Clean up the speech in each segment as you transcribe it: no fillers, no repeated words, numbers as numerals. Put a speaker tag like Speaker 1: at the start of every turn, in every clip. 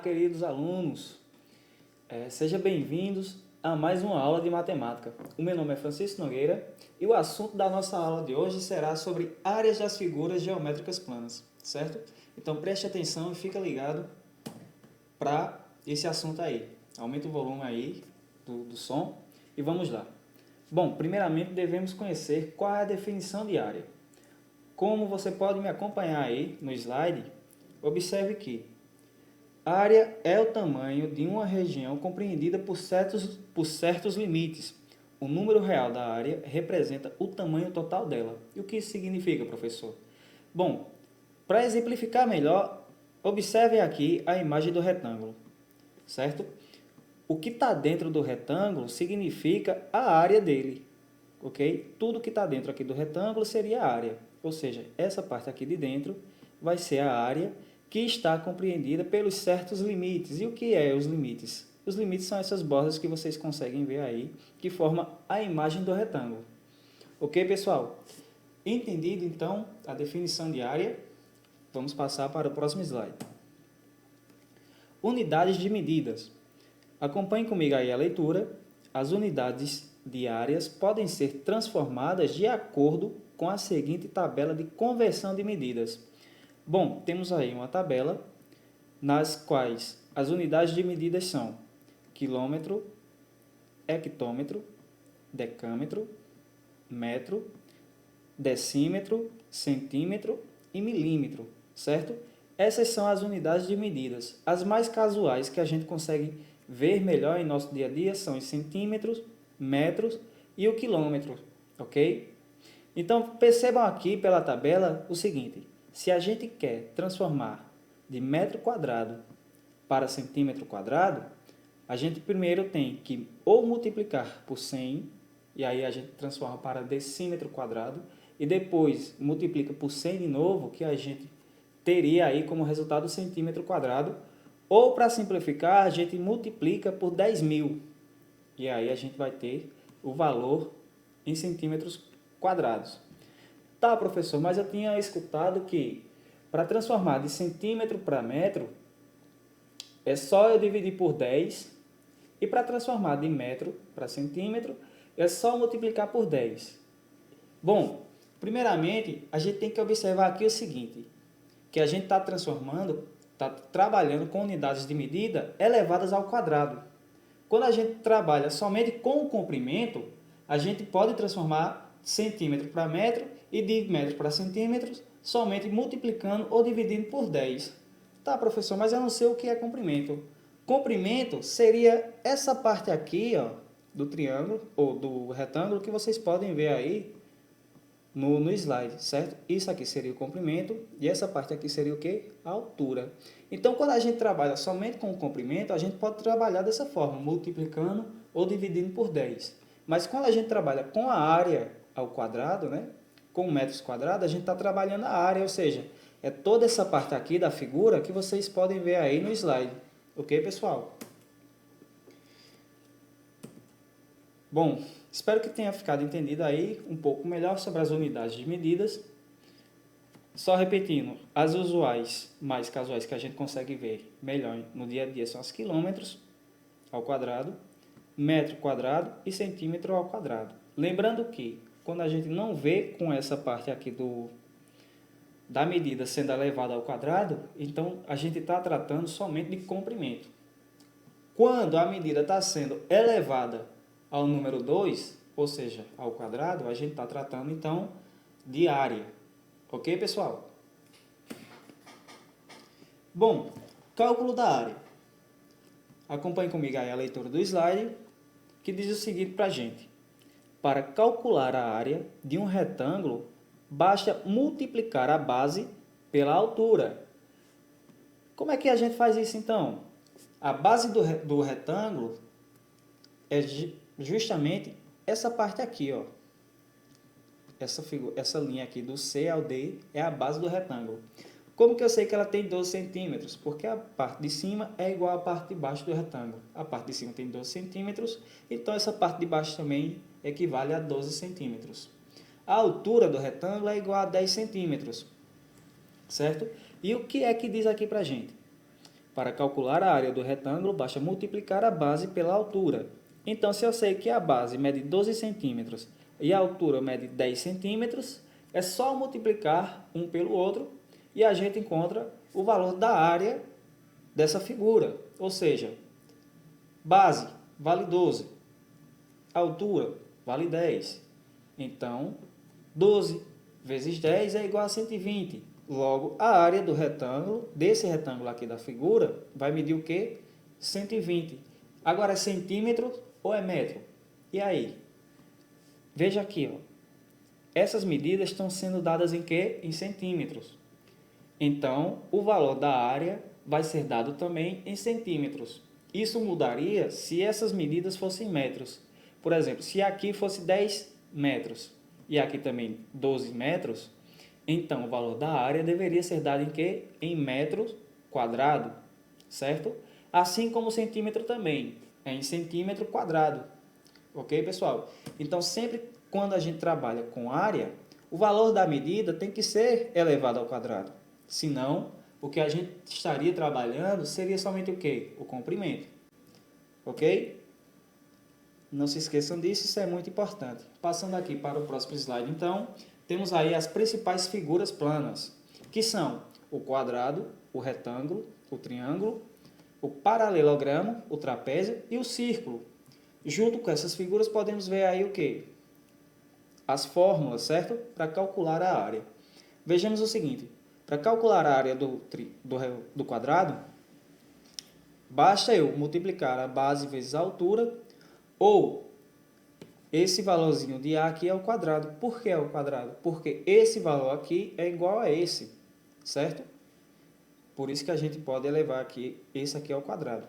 Speaker 1: queridos alunos, sejam bem-vindos a mais uma aula de matemática. O meu nome é Francisco Nogueira e o assunto da nossa aula de hoje será sobre áreas das figuras geométricas planas, certo? Então preste atenção e fica ligado para esse assunto aí. Aumenta o volume aí do som e vamos lá. Bom, primeiramente devemos conhecer qual é a definição de área. Como você pode me acompanhar aí no slide, observe que área é o tamanho de uma região compreendida por certos limites. O número real da área representa o tamanho total dela. E o que isso significa, professor? Bom, para exemplificar melhor, observe aqui a imagem do retângulo, certo? O que está dentro do retângulo significa a área dele, ok? Tudo que está dentro aqui do retângulo seria a área, ou seja, essa parte aqui de dentro vai ser a área que está compreendida pelos certos limites. E o que é os limites? Os limites são essas bordas que vocês conseguem ver aí, que formam a imagem do retângulo. Ok, pessoal? Entendido, então, a definição de área, vamos passar para o próximo slide. Unidades de medidas. Acompanhe comigo aí a leitura. As unidades de áreas podem ser transformadas de acordo com a seguinte tabela de conversão de medidas. Bom, temos aí uma tabela nas quais as unidades de medidas são quilômetro, hectômetro, decâmetro, metro, decímetro, centímetro e milímetro, certo? Essas são as unidades de medidas. As mais casuais que a gente consegue ver melhor em nosso dia a dia são os centímetros, metros e o quilômetro, ok? Então, percebam aqui pela tabela o seguinte: se a gente quer transformar de metro quadrado para centímetro quadrado, a gente primeiro tem que ou multiplicar por 100, e aí a gente transforma para decímetro quadrado, e depois multiplica por 100 de novo, que a gente teria aí como resultado centímetro quadrado, ou para simplificar, a gente multiplica por 10.000, e aí a gente vai ter o valor em centímetros quadrados. Tá, professor, mas eu tinha escutado que para transformar de centímetro para metro, é só eu dividir por 10, e para transformar de metro para centímetro, é só multiplicar por 10. Bom, primeiramente, a gente tem que observar aqui o seguinte, que a gente está trabalhando com unidades de medida elevadas ao quadrado. Quando a gente trabalha somente com o comprimento, a gente pode transformar centímetro para metro e de metro para centímetros somente multiplicando ou dividindo por 10. Tá, professor, mas eu não sei o que é comprimento. Comprimento seria essa parte aqui, ó, do triângulo ou do retângulo que vocês podem ver aí no slide, certo? Isso aqui seria o comprimento e essa parte aqui seria o quê? A altura. Então, quando a gente trabalha somente com o comprimento, a gente pode trabalhar dessa forma, multiplicando ou dividindo por 10. Mas quando a gente trabalha com a área ao quadrado, né? Com metros quadrados, a gente está trabalhando a área, ou seja, é toda essa parte aqui da figura que vocês podem ver aí no slide. Ok, pessoal? Bom, espero que tenha ficado entendido aí um pouco melhor sobre as unidades de medidas. Só repetindo, as usuais, mais casuais que a gente consegue ver melhor no dia a dia são as quilômetros ao quadrado, metro quadrado e centímetro ao quadrado. Lembrando que quando a gente não vê com essa parte aqui da medida sendo elevada ao quadrado, então a gente está tratando somente de comprimento. Quando a medida está sendo elevada ao número 2, ou seja, ao quadrado, a gente está tratando então de área. Ok, pessoal? Bom, cálculo da área. Acompanhe comigo aí a leitura do slide, que diz o seguinte para a gente. Para calcular a área de um retângulo, basta multiplicar a base pela altura. Como é que a gente faz isso então? A base do retângulo é justamente essa parte aqui, ó. Essa linha aqui do C ao D é a base do retângulo. Como que eu sei que ela tem 12 centímetros? Porque a parte de cima é igual à parte de baixo do retângulo. A parte de cima tem 12 centímetros, então essa parte de baixo também equivale a 12 centímetros. A altura do retângulo é igual a 10 centímetros, certo? E o que é que diz aqui para a gente? Para calcular a área do retângulo, basta multiplicar a base pela altura. Então, se eu sei que a base mede 12 centímetros e a altura mede 10 centímetros, é só multiplicar um pelo outro e a gente encontra o valor da área dessa figura. Ou seja, base vale 12, altura vale 10. Então, 12 vezes 10 é igual a 120. Logo, a área do retângulo, desse retângulo aqui da figura, vai medir o quê? 120. Agora, é centímetro ou é metro? E aí? Veja aqui, ó. Essas medidas estão sendo dadas em quê? Em centímetros. Então, o valor da área vai ser dado também em centímetros. Isso mudaria se essas medidas fossem metros. Por exemplo, se aqui fosse 10 metros e aqui também 12 metros, então o valor da área deveria ser dado em quê? Em metros quadrado, certo? Assim como o centímetro também, é em centímetro quadrado. Ok, pessoal? Então, sempre quando a gente trabalha com área, o valor da medida tem que ser elevado ao quadrado. Senão, o que a gente estaria trabalhando seria somente o quê? O comprimento. Ok? Não se esqueçam disso, isso é muito importante. Passando aqui para o próximo slide, então, temos aí as principais figuras planas, que são o quadrado, o retângulo, o triângulo, o paralelogramo, o trapézio e o círculo. Junto com essas figuras podemos ver aí o quê? As fórmulas, certo? Para calcular a área. Vejamos o seguinte, para calcular a área do quadrado, basta eu multiplicar a base vezes a altura, ou esse valorzinho de A aqui é o quadrado. Por que é o quadrado? Porque esse valor aqui é igual a esse, certo? Por isso que a gente pode elevar aqui, esse aqui ao quadrado.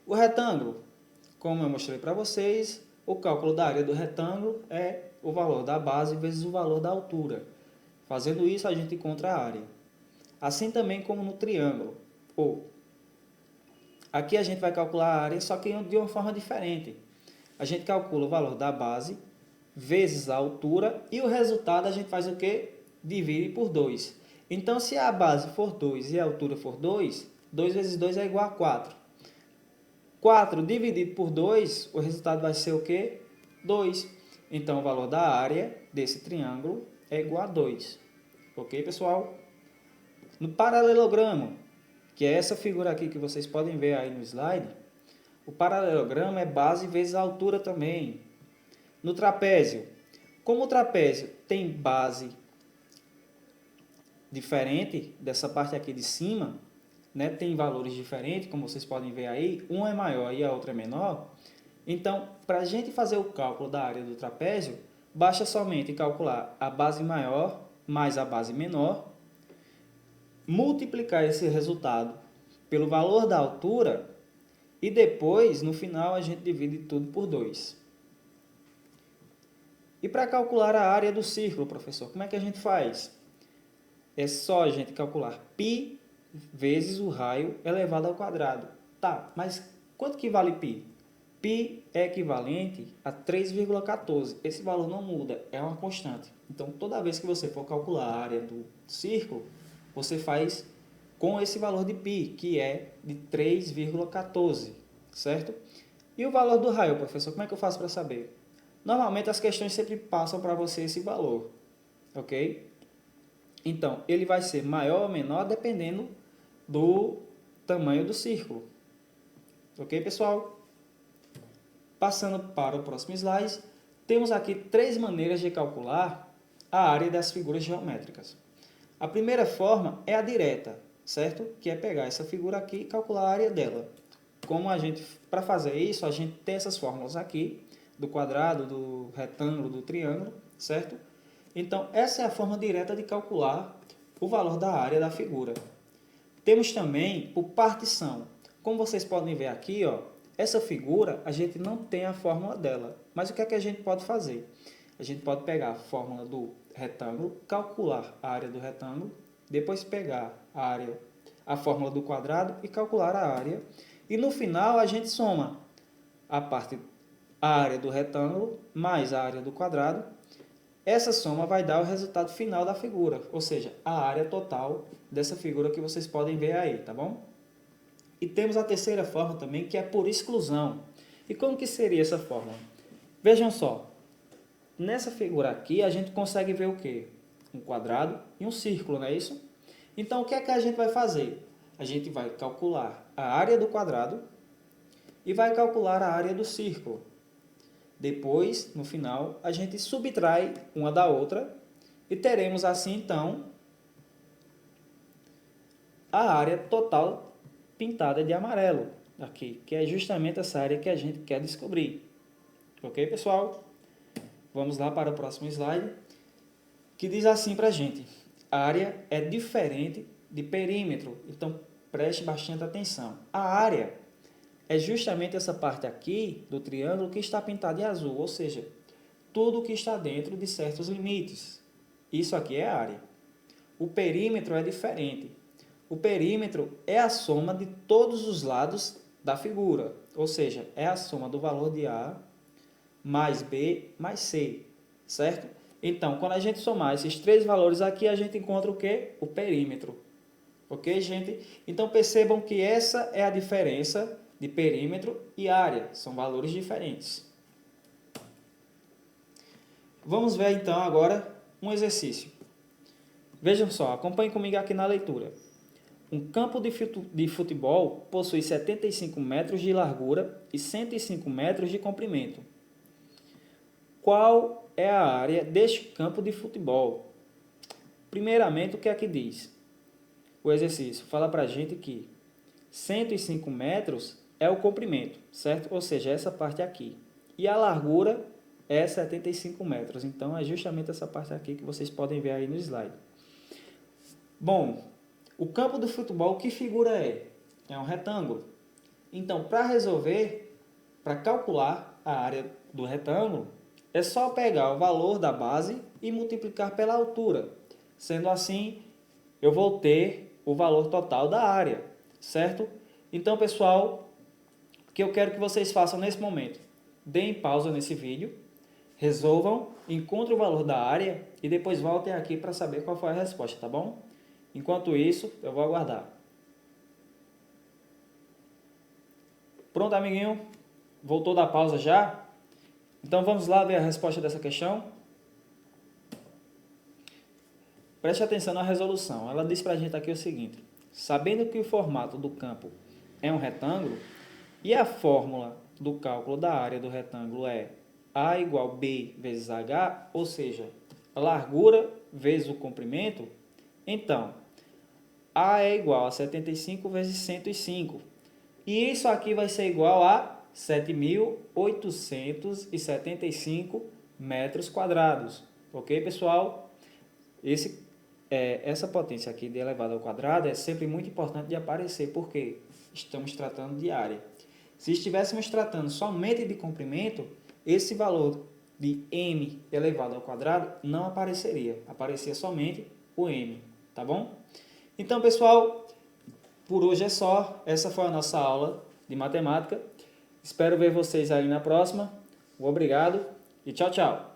Speaker 1: O retângulo, como eu mostrei para vocês, o cálculo da área do retângulo é o valor da base vezes o valor da altura. Fazendo isso, a gente encontra a área. Assim também como no triângulo. Aqui a gente vai calcular a área, só que de uma forma diferente. A gente calcula o valor da base vezes a altura e o resultado a gente faz o quê? Divide por 2. Então, se a base for 2 e a altura for 2, 2 vezes 2 é igual a 4. 4 dividido por 2, o resultado vai ser o quê? 2. Então, o valor da área desse triângulo é igual a 2. Ok, pessoal? No paralelogramo, que é essa figura aqui que vocês podem ver aí no slide, o paralelogramo é base vezes a altura também. No trapézio, como o trapézio tem base diferente dessa parte aqui de cima, né, tem valores diferentes, como vocês podem ver aí, um é maior e a outra é menor. Então, para a gente fazer o cálculo da área do trapézio, basta somente calcular a base maior mais a base menor, multiplicar esse resultado pelo valor da altura e depois, no final, a gente divide tudo por 2. E para calcular a área do círculo, professor, como é que a gente faz? É só a gente calcular π vezes o raio elevado ao quadrado. Tá, mas quanto que vale π? π é equivalente a 3,14. Esse valor não muda, é uma constante. Então, toda vez que você for calcular a área do círculo, você faz com esse valor de π, que é de 3,14, certo? E o valor do raio, professor, como é que eu faço para saber? Normalmente as questões sempre passam para você esse valor, ok? Então, ele vai ser maior ou menor dependendo do tamanho do círculo. Ok, pessoal? Passando para o próximo slide, temos aqui 3 maneiras de calcular a área das figuras geométricas. A primeira forma é a direta, certo? Que é pegar essa figura aqui e calcular a área dela. Para fazer isso, a gente tem essas fórmulas aqui, do quadrado, do retângulo, do triângulo, certo? Então, essa é a forma direta de calcular o valor da área da figura. Temos também o partição. Como vocês podem ver aqui, ó, essa figura, a gente não tem a fórmula dela. Mas o que é que a gente pode fazer? A gente pode pegar a fórmula do retângulo, calcular a área do retângulo, depois pegar a fórmula do quadrado e calcular a área. E no final, a gente soma a área do retângulo mais a área do quadrado essa soma vai dar o resultado final da figura, ou seja, a área total dessa figura que vocês podem ver aí, tá bom? E temos a terceira forma também, que é por exclusão. E como que seria essa fórmula? Vejam só, nessa figura aqui a gente consegue ver o quê? Um quadrado e um círculo, não é isso? Então o que é que a gente vai fazer? A gente vai calcular a área do quadrado e vai calcular a área do círculo. Depois, no final, a gente subtrai uma da outra e teremos assim, então, a área total pintada de amarelo aqui, que é justamente essa área que a gente quer descobrir. Ok, pessoal? Vamos lá para o próximo slide, que diz assim para a gente: a área é diferente de perímetro, então preste bastante atenção. A área é justamente essa parte aqui do triângulo que está pintada em azul, ou seja, tudo que está dentro de certos limites. Isso aqui é a área. O perímetro é diferente. O perímetro é a soma de todos os lados da figura, ou seja, é a soma do valor de A mais B mais C, certo? Então, quando a gente somar esses três valores aqui, a gente encontra o quê? O perímetro. Ok, gente? Então, percebam que essa é a diferença de perímetro e área. São valores diferentes. Vamos ver, então, agora um exercício. Vejam só, acompanhem comigo aqui na leitura. Um campo de futebol possui 75 metros de largura e 105 metros de comprimento. Qual é a área deste campo de futebol? Primeiramente, o que é que diz? O exercício fala para a gente que 105 metros é o comprimento, certo? Ou seja, essa parte aqui. E a largura é 75 metros. Então, é justamente essa parte aqui que vocês podem ver aí no slide. Bom, o campo do futebol, que figura é? É um retângulo. Então, para resolver, para calcular a área do retângulo, é só pegar o valor da base e multiplicar pela altura. Sendo assim, eu vou ter o valor total da área, certo? Então, pessoal, o que eu quero que vocês façam nesse momento? Deem pausa nesse vídeo, resolvam, encontrem o valor da área e depois voltem aqui para saber qual foi a resposta, tá bom? Enquanto isso, eu vou aguardar. Pronto, amiguinho? Voltou da pausa já? Então vamos lá ver a resposta dessa questão? Preste atenção na resolução. Ela diz para a gente aqui o seguinte: sabendo que o formato do campo é um retângulo e a fórmula do cálculo da área do retângulo é A igual B vezes H, ou seja, a largura vezes o comprimento, então A é igual a 75 vezes 105. E isso aqui vai ser igual a 7.875 metros quadrados. Ok, pessoal? Essa potência aqui de elevado ao quadrado é sempre muito importante de aparecer, porque estamos tratando de área. Se estivéssemos tratando somente de comprimento, esse valor de m elevado ao quadrado não apareceria. Aparecia somente o m, tá bom? Então, pessoal, por hoje é só. Essa foi a nossa aula de matemática. Espero ver vocês aí na próxima. Obrigado e tchau, tchau.